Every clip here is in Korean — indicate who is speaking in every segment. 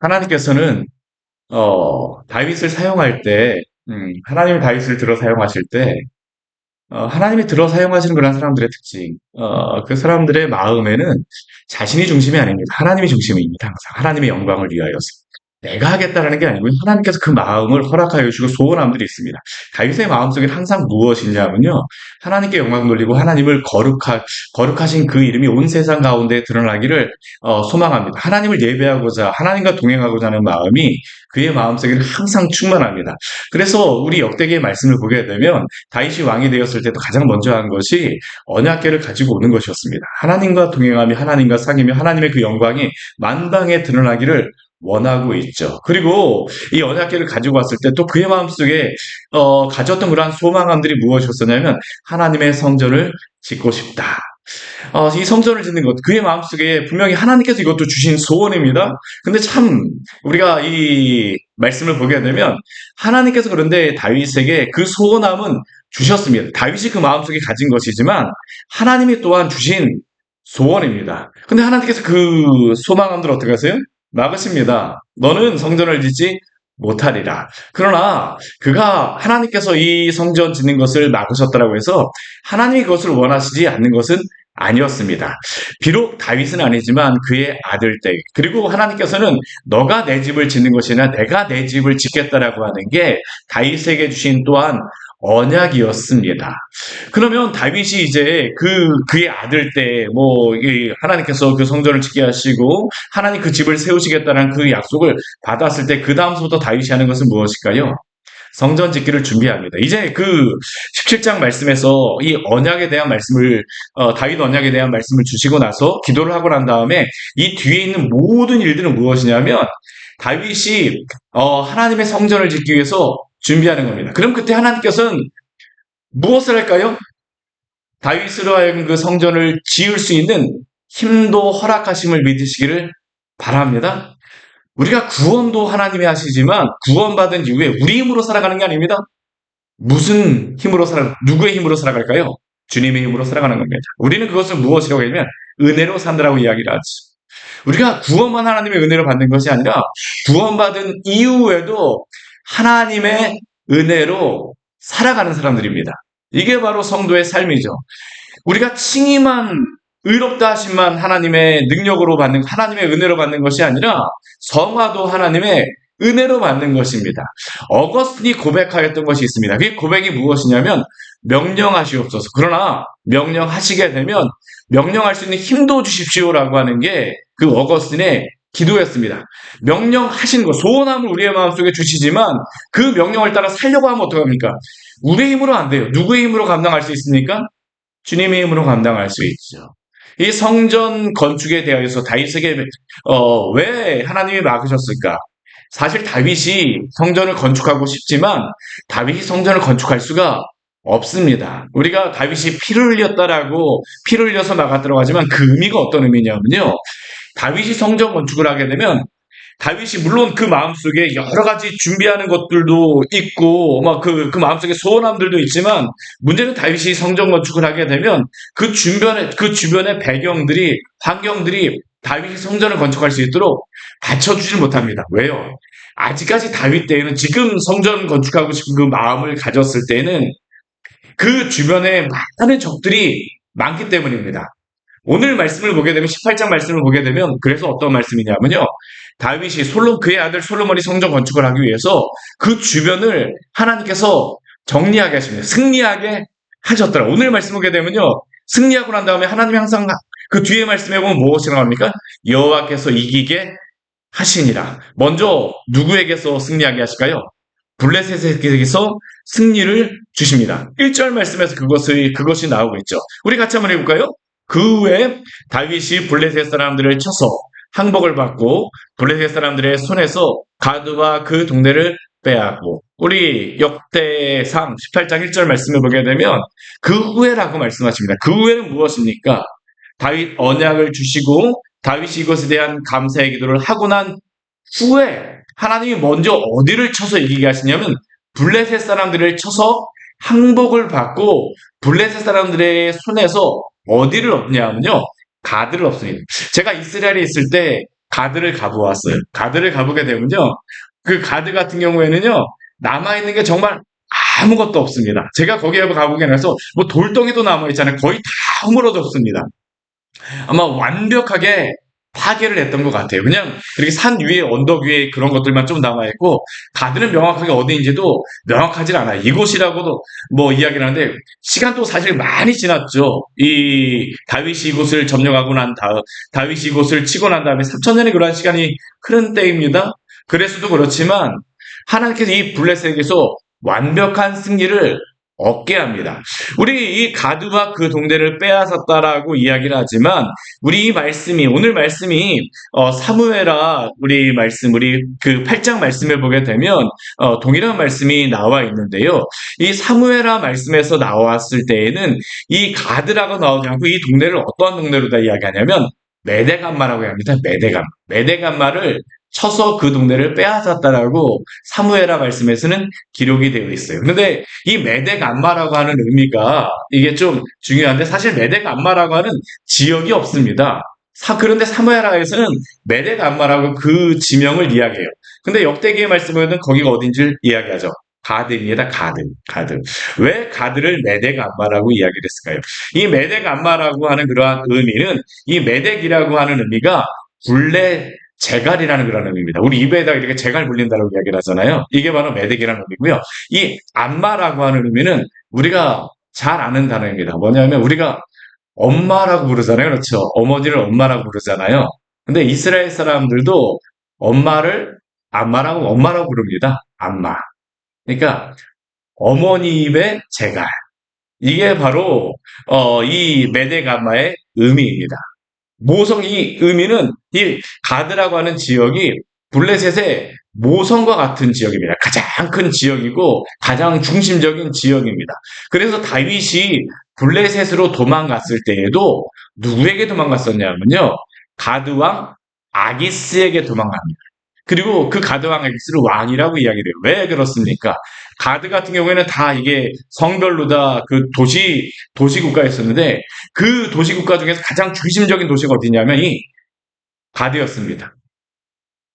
Speaker 1: 하나님께서는 다윗을 사용할 때, 하나님이 다윗을 들어 사용하실 때, 하나님이 들어 사용하시는 그런 사람들의 특징, 그 사람들의 마음에는 자신이 중심이 아닙니다. 하나님이 중심입니다. 항상 하나님의 영광을 위하여서. 내가 하겠다라는 게 아니고요. 하나님께서 그 마음을 허락하여 주시고 소원함들이 있습니다. 다윗의 마음속에 항상 무엇이냐면요. 하나님께 영광 돌리고 하나님을 거룩하신 그 이름이 온 세상 가운데 드러나기를 소망합니다. 하나님을 예배하고자 하나님과 동행하고자 하는 마음이 그의 마음속에는 항상 충만합니다. 그래서 우리 역대기의 말씀을 보게 되면 다윗이 왕이 되었을 때도 가장 먼저 한 것이 언약궤를 가지고 오는 것이었습니다. 하나님과 동행하며 하나님과 사귀며 하나님의 그 영광이 만방에 드러나기를 원하고 있죠. 그리고 이 언약궤를 가지고 왔을 때 또 그의 마음속에 가졌던 그러한 소망함들이 무엇이었었냐면 하나님의 성전을 짓고 싶다. 이 성전을 짓는 것, 그의 마음속에 분명히 하나님께서 이것도 주신 소원입니다. 근데 참 우리가 이 말씀을 보게 되면 하나님께서 그런데 다윗에게 그 소원함은 주셨습니다. 다윗이 그 마음속에 가진 것이지만 하나님이 또한 주신 소원입니다. 근데 하나님께서 그 소망함들 어떻게 하세요? 막으십니다. 너는 성전을 짓지 못하리라. 그러나 그가 하나님께서 이 성전 짓는 것을 막으셨다라고 해서 하나님이 그것을 원하시지 않는 것은 아니었습니다. 비록 다윗은 아니지만 그의 아들 때, 그리고 하나님께서는 너가 내 집을 짓는 것이나 내가 내 집을 짓겠다라고 하는 게 다윗에게 주신 또한 언약이었습니다. 그러면 다윗이 이제 그의 아들 때, 하나님께서 그 성전을 짓게 하시고, 하나님 그 집을 세우시겠다는 그 약속을 받았을 때, 그 다음부터 다윗이 하는 것은 무엇일까요? 성전 짓기를 준비합니다. 이제 그 17장 말씀에서 이 언약에 대한 말씀을, 다윗 언약에 대한 말씀을 주시고 나서 기도를 하고 난 다음에 이 뒤에 있는 모든 일들은 무엇이냐면, 다윗이, 하나님의 성전을 짓기 위해서 준비하는 겁니다. 그럼 그때 하나님께서는 무엇을 할까요? 다윗으로 하여금 그 성전을 지을 수 있는 힘도 허락하심을 믿으시기를 바랍니다. 우리가 구원도 하나님이 하시지만 구원받은 이후에 우리 힘으로 살아가는 게 아닙니다. 무슨 힘으로 누구의 힘으로 살아갈까요? 주님의 힘으로 살아가는 겁니다. 우리는 그것을 무엇이라고 하냐면 은혜로 산다라고 이야기를 하죠. 우리가 구원만 하나님의 은혜로 받는 것이 아니라 구원받은 이후에도 하나님의 은혜로 살아가는 사람들입니다. 이게 바로 성도의 삶이죠. 우리가 칭의만 의롭다 하심만 하나님의 능력으로 받는, 하나님의 은혜로 받는 것이 아니라 성화도 하나님의 은혜로 받는 것입니다. 어거스틴이 고백하였던 것이 있습니다. 그 고백이 무엇이냐면 명령하시옵소서. 그러나 명령하시게 되면 명령할 수 있는 힘도 주십시오라고 하는 게 그 어거스틴의 기도였습니다. 명령하신 것, 소원함을 우리의 마음속에 주시지만 그 명령을 따라 살려고 하면 어떡합니까? 우리의 힘으로 안 돼요. 누구의 힘으로 감당할 수 있습니까? 주님의 힘으로 감당할 수 있죠. 이 성전 건축에 대하여서 다윗에게 왜 하나님이 막으셨을까? 사실 다윗이 성전을 건축하고 싶지만 다윗이 성전을 건축할 수가 없습니다. 우리가 다윗이 피를 흘려서 막았다고 하지만 그 의미가 어떤 의미냐면요. 다윗이 성전 건축을 하게 되면 다윗이 물론 그 마음속에 여러 가지 준비하는 것들도 있고, 그 마음속에 소원함들도 있지만, 문제는 다윗이 성전 건축을 하게 되면 그 주변의 환경들이 다윗이 성전을 건축할 수 있도록 받쳐주질 못합니다. 왜요? 아직까지 다윗 때에는 지금 성전 건축하고 싶은 그 마음을 가졌을 때에는 그 주변에 많은 적들이 많기 때문입니다. 오늘 말씀을 보게 되면 18장 말씀을 보게 되면 그래서 어떤 말씀이냐면요. 다윗이 그의 아들 솔로몬이 성전 건축을 하기 위해서 그 주변을 하나님께서 정리하게 하십니다. 승리하게 하셨더라. 오늘 말씀 보게 되면요. 승리하고 난 다음에 하나님이 항상 그 뒤에 말씀해 보면 무엇이라고 합니까? 여호와께서 이기게 하시니라. 먼저 누구에게서 승리하게 하실까요? 블레셋에게서 승리를 주십니다. 1절 말씀에서 그것이 나오고 있죠. 우리 같이 한번 해볼까요? 그 후에 다윗이 블레셋 사람들을 쳐서 항복을 받고 블레셋 사람들의 손에서 가드와 그 동네를 빼앗고, 우리 역대상 18장 1절 말씀을 보게 되면 그 후에라고 말씀하십니다. 그 후에는 무엇입니까? 다윗 언약을 주시고 다윗이 이것에 대한 감사의 기도를 하고 난 후에 하나님이 먼저 어디를 쳐서 이기게 하시냐면 블레셋 사람들을 쳐서 항복을 받고 블레셋 사람들의 손에서 어디를 얻냐면요. 가드를 없습니다. 제가 이스라엘에 있을 때 가드를 가보았어요. 가드를 가보게 되면요. 그 가드 같은 경우에는요. 남아있는 게 정말 아무것도 없습니다. 제가 거기에 가보게 돼서 뭐 돌덩이도 남아있잖아요. 거의 다 허물어졌습니다. 아마 완벽하게 파괴를 했던 것 같아요. 그냥 이렇게 산 위에 언덕 위에 그런 것들만 좀 남아있고 가드는 명확하게 어디인지도 명확하지 않아요. 이곳이라고도 뭐 이야기를 하는데 시간도 사실 많이 지났죠. 이 다윗이 이곳을 점령하고 난 다음 다윗이 이곳을 치고 난 다음에 3천년의 그러한 시간이 흐른 때입니다. 그래서도 그렇지만 하나님께서 이 블레셋에게서 완벽한 승리를 얻게 합니다. 우리 이 가드와 그 동네를 빼앗았다라고 이야기를 하지만 우리 이 말씀이 오늘 말씀이 사무엘하 우리 말씀 우리 그 8장 말씀을 보게 되면 동일한 말씀이 나와 있는데요. 이 사무엘하 말씀에서 나왔을 때에는 이 가드라고 나오지 않고 이 동네를 어떠한 동네로 다 이야기하냐면 메대간마라고 합니다. 메대간마를 쳐서 그 동네를 빼앗았다라고 사무엘하 말씀에서는 기록이 되어 있어요. 그런데 이 메덱 안마라고 하는 의미가 이게 좀 중요한데 사실 메덱 안마라고 하는 지역이 없습니다. 그런데 사무엘하에서는 메덱 안마라고 그 지명을 이야기해요. 근데 역대기의 말씀에는 거기가 어딘지 이야기하죠. 가드입니다. 가드. 왜 가드를 메덱 안마라고 이야기를 했을까요? 이 메덱 안마라고 하는 그러한 의미는 이 메덱이라고 하는 의미가 굴레 재갈이라는 그런 의미입니다. 우리 입에다가 이렇게 재갈 불린다고 이야기를 하잖아요. 이게 바로 메덱이라는 의미고요. 이 안마라고 하는 의미는 우리가 잘 아는 단어입니다. 뭐냐면 우리가 엄마라고 부르잖아요. 그렇죠? 어머니를 엄마라고 부르잖아요. 근데 이스라엘 사람들도 엄마라고 부릅니다. 안마. 그러니까 어머니 입의 재갈. 이게 바로 이 메덱 안마의 의미입니다. 모성이 의미는 이 가드라고 하는 지역이 블레셋의 모성과 같은 지역입니다. 가장 큰 지역이고 가장 중심적인 지역입니다. 그래서 다윗이 블레셋으로 도망갔을 때에도 누구에게 도망갔었냐면요. 가드왕 아기스에게 도망갑니다. 그리고 그 가드왕 아기스를 왕이라고 이야기를 해요. 왜 그렇습니까? 가드 같은 경우에는 다 이게 성별로 다 그 도시 국가였었는데 그 도시 국가 중에서 가장 중심적인 도시가 어디냐면 이 가드였습니다.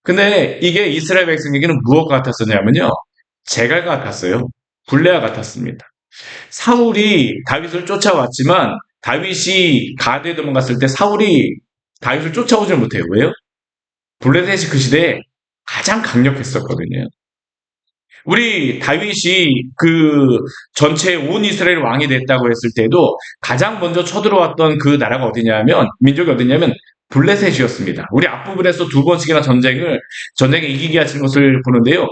Speaker 1: 근데 이게 이스라엘 백성에게는 무엇과 같았었냐면요. 제갈 같았어요. 불레와 같았습니다. 사울이 다윗을 쫓아왔지만 다윗이 가드에 도망갔을 때 사울이 다윗을 쫓아오지 못해요. 왜요? 블레셋이 그 시대에 가장 강력했었거든요. 우리 다윗이 그 전체 온 이스라엘 왕이 됐다고 했을 때도 가장 먼저 쳐들어왔던 그 나라가 어디냐면 민족이 어디냐면 블레셋이었습니다. 우리 앞부분에서 두 번씩이나 전쟁에 이기게 하신 것을 보는데요.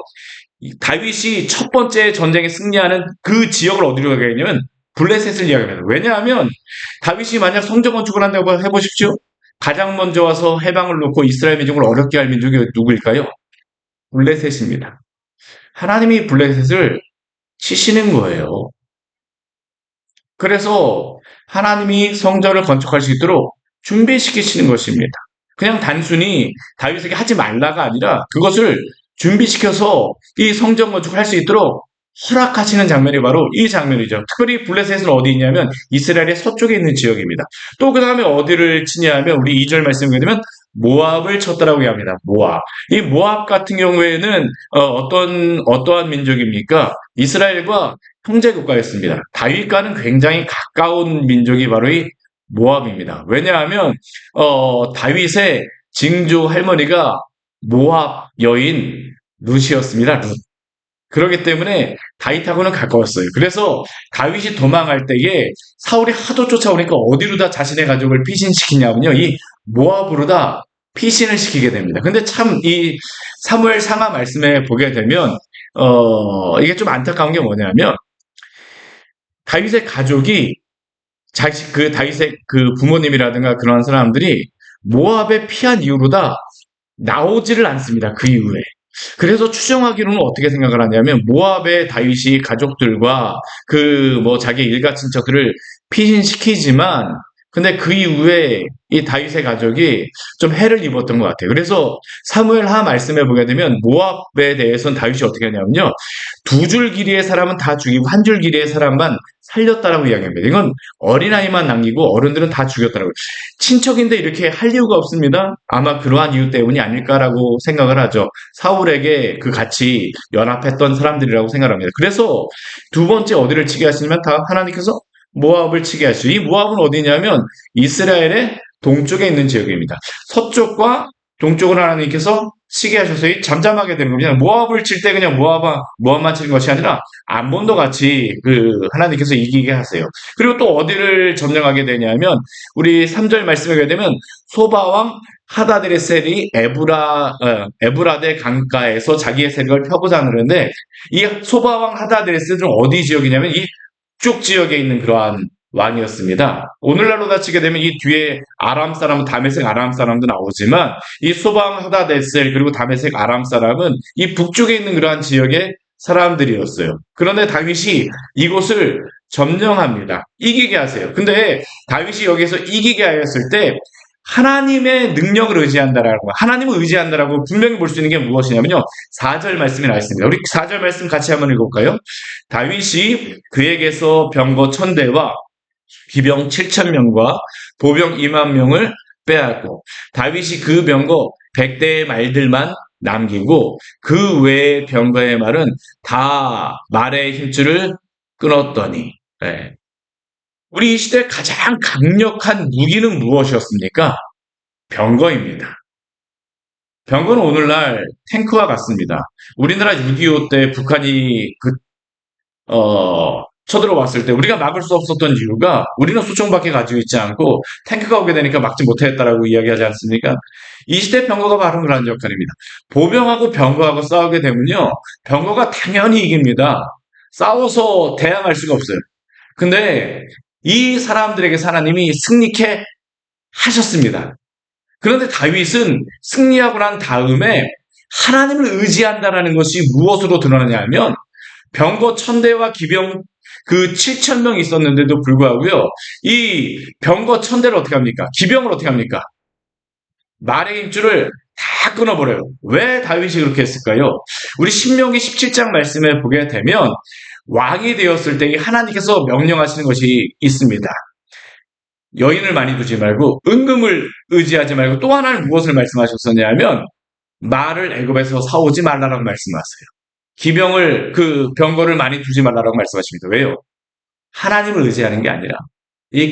Speaker 1: 다윗이 첫 번째 전쟁에 승리하는 그 지역을 어디로 가게 되냐면 블레셋을 이야기합니다. 왜냐하면 다윗이 만약 성전 건축을 한다고 해보십시오. 가장 먼저 와서 해방을 놓고 이스라엘 민족을 어렵게 할 민족이 누구일까요? 블레셋입니다. 하나님이 블레셋을 치시는 거예요. 그래서 하나님이 성전을 건축할 수 있도록 준비시키시는 것입니다. 그냥 단순히 다윗에게 하지 말라가 아니라 그것을 준비시켜서 이 성전 건축을 할 수 있도록 허락하시는 장면이 바로 이 장면이죠. 특별히 블레셋은 어디 있냐면 이스라엘의 서쪽에 있는 지역입니다. 또 그 다음에 어디를 치냐면 우리 2절 말씀을 보게 되면 모압을 쳤다라고 합니다. 모압. 이 모압 같은 경우에는 어떠한 민족입니까? 이스라엘과 형제 국가였습니다. 다윗과는 굉장히 가까운 민족이 바로 이 모압입니다. 왜냐하면 다윗의 증조 할머니가 모압 여인 룻이었습니다. 룻. 그렇기 때문에 다윗하고는 가까웠어요. 그래서 다윗이 도망할 때에 사울이 하도 쫓아오니까 어디로 다 자신의 가족을 피신시키냐면요. 이 모압으로 다 피신을 시키게 됩니다. 근데 참 이 사무엘 상하 말씀에 보게 되면 이게 좀 안타까운 게 뭐냐면 다윗의 가족이 다윗의 그 부모님이라든가 그런 사람들이 모압에 피한 이후로 다 나오지를 않습니다. 그 이후에. 그래서 추정하기로는 어떻게 생각을 하냐면 모압의 다윗이 가족들과 그 뭐 자기 일가 친척들을 피신시키지만 근데 그 이후에 이 다윗의 가족이 좀 해를 입었던 것 같아요. 그래서 사무엘 하 말씀에 보게 되면 모압에 대해서는 다윗이 어떻게 하냐면요. 두 줄 길이의 사람은 다 죽이고 한 줄 길이의 사람만 살렸다라고 이야기합니다. 이건 어린아이만 남기고 어른들은 다 죽였다라고요. 친척인데 이렇게 할 이유가 없습니다. 아마 그러한 이유 때문이 아닐까라고 생각을 하죠. 사울에게 그 같이 연합했던 사람들이라고 생각합니다. 그래서 두 번째 어디를 치게 하시냐면 다 하나님께서 모압을 치게 하시죠. 이 모압은 어디냐면 이스라엘의 동쪽에 있는 지역입니다. 서쪽과 동쪽을 하나님께서 치게 하셔서 잠잠하게 되는 겁니다. 모압을 칠 때 그냥 모압만 치는 것이 아니라 암몬도 같이 그 하나님께서 이기게 하세요. 그리고 또 어디를 점령하게 되냐면 우리 3절 말씀에 가게 되면 소바왕 하다데레셀이 에브라데 강가에서 자기의 세력을 펴고자 하는데 이 소바왕 하다데레셀은 어디 지역이냐면 이쪽 지역에 있는 그러한 왕이었습니다. 오늘날로 다치게 되면 이 뒤에 아람 사람, 다메섹 아람 사람도 나오지만 이 소방 하다데셀 그리고 다메섹 아람 사람은 이 북쪽에 있는 그러한 지역의 사람들이었어요. 그런데 다윗이 이곳을 점령합니다. 이기게 하세요. 근데 다윗이 여기서 이기게 하였을 때 하나님의 능력을 의지한다라고, 하나님을 의지한다라고 분명히 볼 수 있는 게 무엇이냐면요. 4절 말씀이 나와 있습니다. 우리 4절 말씀 같이 한번 읽어볼까요? 다윗이 그에게서 병거 1000대와 기병 7,000명과 보병 2만 명을 빼앗고 다윗이 그 병거 100대의 말들만 남기고 그 외의 병거의 말은 다 말의 힘줄을 끊었더니 네. 우리 이 시대 가장 강력한 무기는 무엇이었습니까? 병거입니다. 병거는 오늘날 탱크와 같습니다. 우리나라 6.25 때 북한이 쳐들어왔을 때 우리가 막을 수 없었던 이유가 우리는 수총밖에 가지고 있지 않고 탱크가 오게 되니까 막지 못했다라고 이야기하지 않습니까? 이 시대 병거가 바로 그런 역할입니다. 보병하고 병거하고 싸우게 되면요. 병거가 당연히 이깁니다. 싸워서 대항할 수가 없어요. 근데 이 사람들에게 하나님이 승리케 하셨습니다. 그런데 다윗은 승리하고 난 다음에 하나님을 의지한다는 것이 무엇으로 드러나냐면 병거 1000대와 기병 그 7,000명 있었는데도 불구하고요. 이 병거 1000대를 어떻게 합니까? 기병을 어떻게 합니까? 말의 힘줄을 다 끊어버려요. 왜 다윗이 그렇게 했을까요? 우리 신명기 17장 말씀에 보게 되면 왕이 되었을 때 하나님께서 명령하시는 것이 있습니다. 여인을 많이 두지 말고 은금을 의지하지 말고 또 하나는 무엇을 말씀하셨었냐면 말을 애굽에서 사오지 말라라고 말씀하세요. 기병을 그 병거를 많이 두지 말라라고 말씀하십니다. 왜요? 하나님을 의지하는 게 아니라 이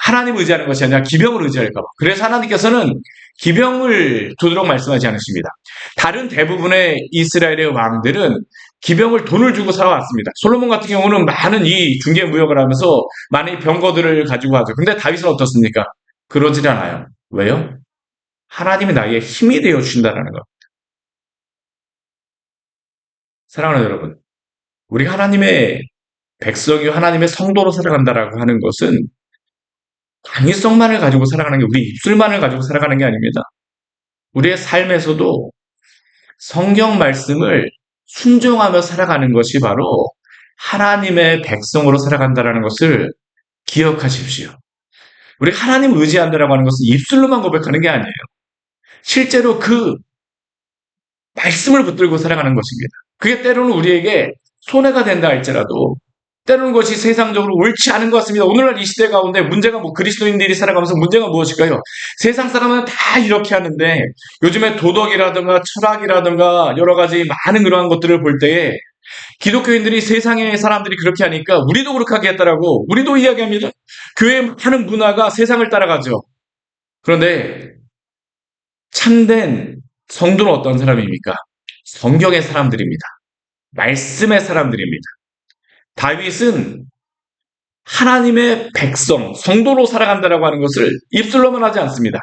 Speaker 1: 하나님을 의지하는 것이 아니라 기병을 의지할까 봐. 그래서 하나님께서는 기병을 두도록 말씀하지 않으십니다. 다른 대부분의 이스라엘의 왕들은 기병을 돈을 주고 살아왔습니다. 솔로몬 같은 경우는 많은 이 중개 무역을 하면서 많은 병거들을 가지고 하죠. 근데 다윗은 어떻습니까? 그러질 않아요. 왜요? 하나님이 나의 힘이 되어 주신다는 것. 사랑하는 여러분, 우리가 하나님의 백성이 하나님의 성도로 살아간다라고 하는 것은 강의성만을 가지고 살아가는 게 우리 입술만을 가지고 살아가는 게 아닙니다. 우리의 삶에서도 성경 말씀을 순종하며 살아가는 것이 바로 하나님의 백성으로 살아간다라는 것을 기억하십시오. 우리 하나님을 의지한다라고 하는 것은 입술로만 고백하는 게 아니에요. 실제로 그 말씀을 붙들고 살아가는 것입니다. 그게 때로는 우리에게 손해가 된다 할지라도 때로는 것이 세상적으로 옳지 않은 것 같습니다. 오늘날 이 시대 가운데 문제가 그리스도인들이 살아가면서 문제가 무엇일까요? 세상 사람은 다 이렇게 하는데 요즘에 도덕이라든가 철학이라든가 여러 가지 많은 그러한 것들을 볼 때에 기독교인들이 세상의 사람들이 그렇게 하니까 우리도 그렇게 하겠다라고 우리도 이야기합니다. 교회 하는 문화가 세상을 따라가죠. 그런데 참된 성도는 어떤 사람입니까? 성경의 사람들입니다. 말씀의 사람들입니다. 다윗은 하나님의 백성, 성도로 살아간다라고 하는 것을 입술로만 하지 않습니다.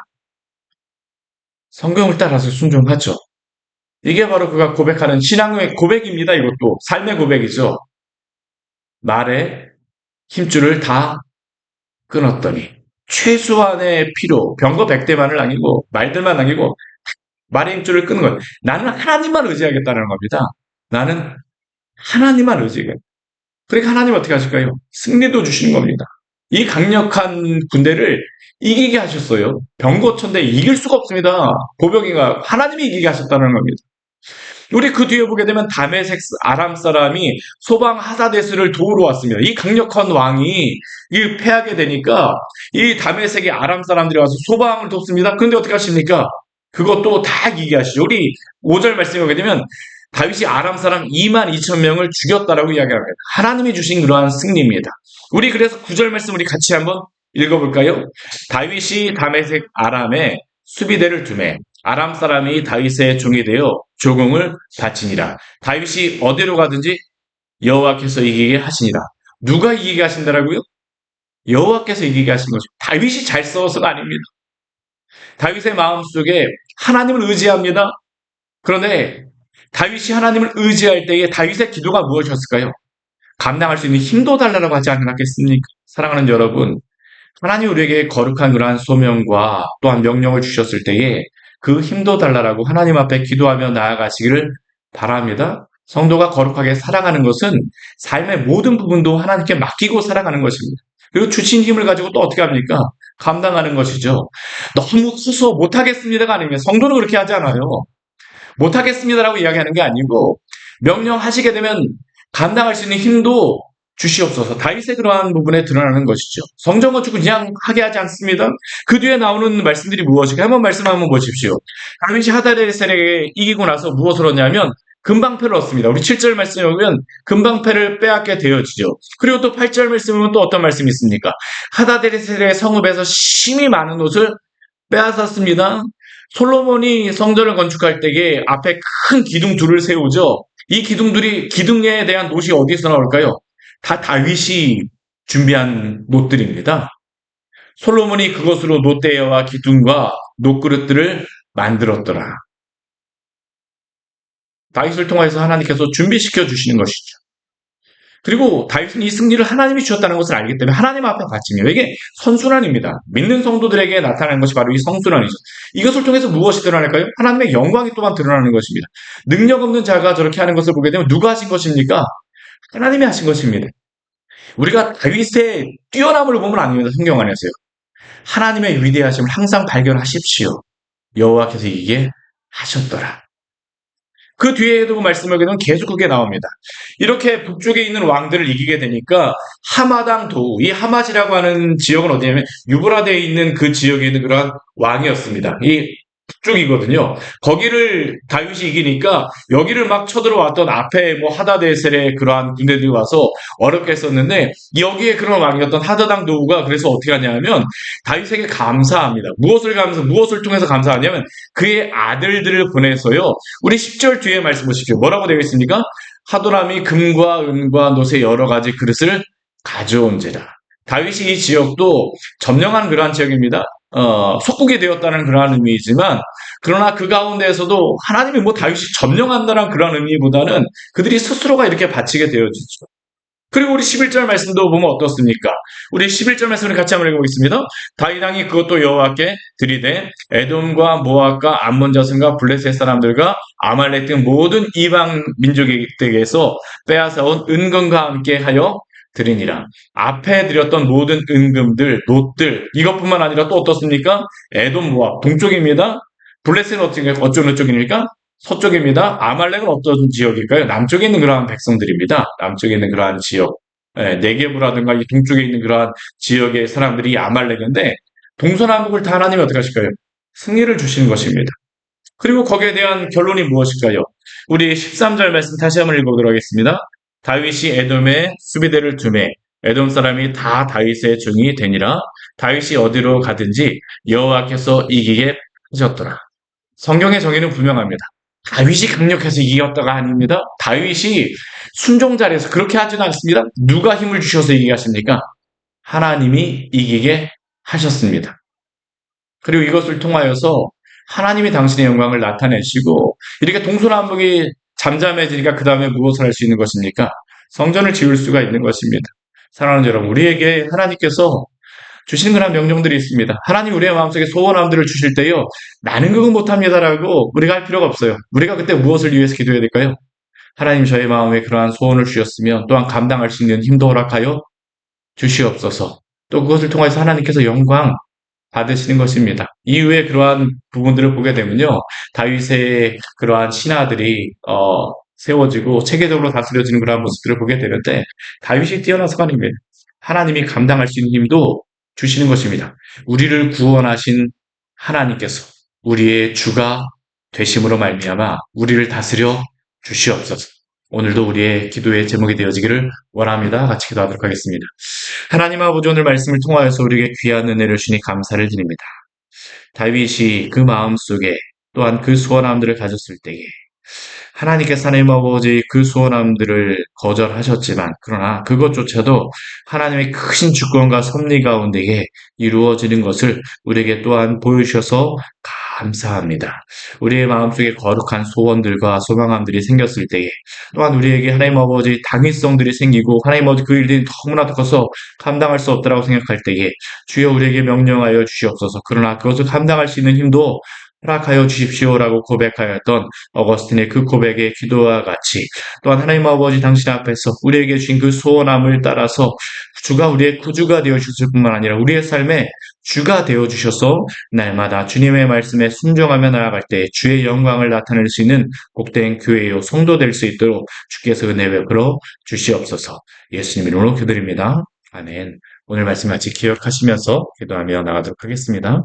Speaker 1: 성경을 따라서 순종하죠. 이게 바로 그가 고백하는 신앙의 고백입니다. 이것도 삶의 고백이죠. 말에 힘줄을 다 끊었더니 최소한의 필요, 병거 100대만을 남기고 말들만 남기고 말의 힘줄을 끊는 거예요. 나는 하나님만 의지하겠다는 겁니다. 나는 하나님만 의지하겠다. 그러니까 하나님 어떻게 하실까요? 승리도 주시는 겁니다. 이 강력한 군대를 이기게 하셨어요. 병거천대 이길 수가 없습니다. 보병이가 하나님이 이기게 하셨다는 겁니다. 우리 그 뒤에 보게 되면 다메섹 아람 사람이 소방 하다데스를 도우러 왔습니다. 이 강력한 왕이 이 패하게 되니까 이 다메섹의 아람 사람들이 와서 소방을 돕습니다. 그런데 어떻게 하십니까? 그것도 다 이기게 하시죠. 우리 5절 말씀에 보게 되면 다윗이 아람 사람 2만 2천 명을 죽였다라고 이야기합니다. 하나님이 주신 그러한 승리입니다. 우리 그래서 9절 말씀 우리 같이 한번 읽어볼까요? 다윗이 다메섹 아람에 수비대를 두매 아람 사람이 다윗의 종이 되어 조공을 바치니라. 다윗이 어디로 가든지 여호와께서 이기게 하시니라. 누가 이기게 하신다라고요? 여호와께서 이기게 하신 거죠. 다윗이 잘 싸워서가 아닙니다. 다윗의 마음속에 하나님을 의지합니다. 그런데 다윗이 하나님을 의지할 때에 다윗의 기도가 무엇이었을까요? 감당할 수 있는 힘도 달라고 하지 않았겠습니까? 사랑하는 여러분, 하나님 우리에게 거룩한 그러한 소명과 또한 명령을 주셨을 때에 그 힘도 달라고 하나님 앞에 기도하며 나아가시기를 바랍니다. 성도가 거룩하게 살아가는 것은 삶의 모든 부분도 하나님께 맡기고 살아가는 것입니다. 그리고 주신 힘을 가지고 또 어떻게 합니까? 감당하는 것이죠. 너무 커서 못하겠습니다가 아닙니다. 성도는 그렇게 하지 않아요. 못하겠습니다라고 이야기하는 게 아니고 명령하시게 되면 감당할 수 있는 힘도 주시옵소서. 다윗의 그러한 부분에 드러나는 것이죠. 성전 건축은 그냥 하게 하지 않습니다. 그 뒤에 나오는 말씀들이 무엇일까? 한번 말씀 한번 보십시오. 다윗이 하다데셀에게 이기고 나서 무엇을 얻냐면 금방패를 얻습니다. 우리 7절 말씀에 보면 금방패를 빼앗게 되어지죠. 그리고 또 8절 말씀에 보면 또 어떤 말씀이 있습니까? 하다데셀의 성읍에서 심히 많은 옷을 빼앗았습니다. 솔로몬이 성전을 건축할 때에 앞에 큰 기둥 둘을 세우죠. 이 기둥에 대한 놋이 어디서 나올까요? 다 다윗이 준비한 놋들입니다. 솔로몬이 그것으로 놋대야와 기둥과 놋그릇들을 만들었더라. 다윗을 통해서 하나님께서 준비시켜 주시는 것이죠. 그리고 다윗은 이 승리를 하나님이 주셨다는 것을 알기 때문에 하나님 앞에 바치며 이게 선순환입니다. 믿는 성도들에게 나타나는 것이 바로 이 성순환이죠. 이것을 통해서 무엇이 드러날까요? 하나님의 영광이 또한 드러나는 것입니다. 능력 없는 자가 저렇게 하는 것을 보게 되면 누가 하신 것입니까? 하나님이 하신 것입니다. 우리가 다윗의 뛰어남을 보면 아닙니다. 성경 안에서요. 하나님의 위대하심을 항상 발견하십시오. 여호와께서 이게 하셨더라. 그 뒤에도 말씀을 보면 계속 그게 나옵니다. 이렇게 북쪽에 있는 왕들을 이기게 되니까 하마당 도우, 이 하맛이라고 하는 지역은 어디냐면 유브라데에 있는 그 지역에 있는 그러한 왕이었습니다. 이 북쪽이거든요. 거기를 다윗이 이기니까 여기를 막 쳐들어왔던 앞에 뭐 하다데셀의 그러한 군대들이 와서 어렵게 했었는데 여기에 그런 왕이었던 하다당 도우가 그래서 어떻게 하냐면 다윗에게 감사합니다. 무엇을 통해서 감사하냐면 그의 아들들을 보내서요. 우리 10절 뒤에 말씀 보십시오. 뭐라고 되어 있습니까? 하도람이 금과 은과 놋의 여러 가지 그릇을 가져온지라. 다윗이 이 지역도 점령한 그러한 지역입니다. 속국이 되었다는 그러한 의미이지만 그러나 그 가운데에서도 하나님이 뭐 다윗이 점령한다는 그러한 의미보다는 그들이 스스로가 이렇게 바치게 되어지죠. 그리고 우리 11절 말씀도 보면 어떻습니까? 우리 11절 말씀을 같이 한번 읽어보겠습니다. 다윗 왕이 그것도 여호와께 드리되 에돔과 모압과 암몬 자손과 블레셋 사람들과 아말렉 등 모든 이방 민족에게서 빼앗아온 은금과 함께 하여 드리니라. 앞에 드렸던 모든 은금들, 놋들 이것뿐만 아니라 또 어떻습니까? 에돔, 모압 동쪽입니다. 블레셋은 어쩌는 쪽입니까? 서쪽입니다. 아말렉은 어떤 지역일까요? 남쪽에 있는 그러한 백성들입니다. 남쪽에 있는 그러한 지역, 네게브라든가 이 동쪽에 있는 그러한 지역의 사람들이 아말렉인데 동서남북을 다 하나님이 어떻게 하실까요? 승리를 주시는 것입니다. 그리고 거기에 대한 결론이 무엇일까요? 우리 13절 말씀 다시 한번 읽어보도록 하겠습니다. 다윗이 에돔에 수비대를 두매 에돔 사람이 다 다윗의 종이 되니라. 다윗이 어디로 가든지 여호와께서 이기게 하셨더라. 성경의 정의는 분명합니다. 다윗이 강력해서 이겼다가 아닙니다. 다윗이 순종자리에서 그렇게 하지는 않습니다. 누가 힘을 주셔서 이기게 하십니까? 하나님이 이기게 하셨습니다. 그리고 이것을 통하여서 하나님이 당신의 영광을 나타내시고 이렇게 동서남북이 잠잠해지니까 그 다음에 무엇을 할 수 있는 것입니까? 성전을 지을 수가 있는 것입니다. 사랑하는 여러분, 우리에게 하나님께서 주시는 그런 명령들이 있습니다. 하나님 우리의 마음속에 소원함들을 주실 때요. 나는 그거 못합니다라고 우리가 할 필요가 없어요. 우리가 그때 무엇을 위해서 기도해야 될까요? 하나님 저의 마음에 그러한 소원을 주셨으면 또한 감당할 수 있는 힘도 허락하여 주시옵소서. 또 그것을 통해서 하나님께서 영광 받으시는 것입니다. 이후에 그러한 부분들을 보게 되면요. 다윗의 그러한 신하들이 세워지고 체계적으로 다스려지는 그러한 모습들을 보게 되는데 다윗이 뛰어나서가 아닙니다. 하나님이 감당할 수 있는 힘도 주시는 것입니다. 우리를 구원하신 하나님께서 우리의 주가 되심으로 말미암아 우리를 다스려 주시옵소서. 오늘도 우리의 기도의 제목이 되어지기를 원합니다. 같이 기도하도록 하겠습니다. 하나님 아버지 오늘 말씀을 통하여서 우리에게 귀한 은혜를 주니 감사를 드립니다. 다윗이 그 마음속에 또한 그 소원함들을 가졌을 때에 하나님께서 하나님 아버지 그 소원함들을 거절하셨지만 그러나 그것조차도 하나님의 크신 주권과 섭리 가운데에 이루어지는 것을 우리에게 또한 보여주셔서 감사합니다. 우리의 마음속에 거룩한 소원들과 소망함들이 생겼을 때에 또한 우리에게 하나님 아버지 당위성들이 생기고 하나님 아버지 그 일들이 너무나도 커서 감당할 수 없다고 생각할 때에 주여 우리에게 명령하여 주시옵소서. 그러나 그것을 감당할 수 있는 힘도 허락하여 주십시오라고 고백하였던 어거스틴의 그 고백의 기도와 같이 또한 하나님 아버지 당신 앞에서 우리에게 주신 그 소원함을 따라서 주가 우리의 구주가 되어주실 뿐만 아니라 우리의 삶에 주가 되어주셔서 날마다 주님의 말씀에 순종하며 나아갈 때 주의 영광을 나타낼 수 있는 복된 교회요 성도 될 수 있도록 주께서 은혜 베풀어 주시옵소서. 예수님 이름으로 기도드립니다. 아멘. 오늘 말씀 같이 기억하시면서 기도하며 나가도록 하겠습니다.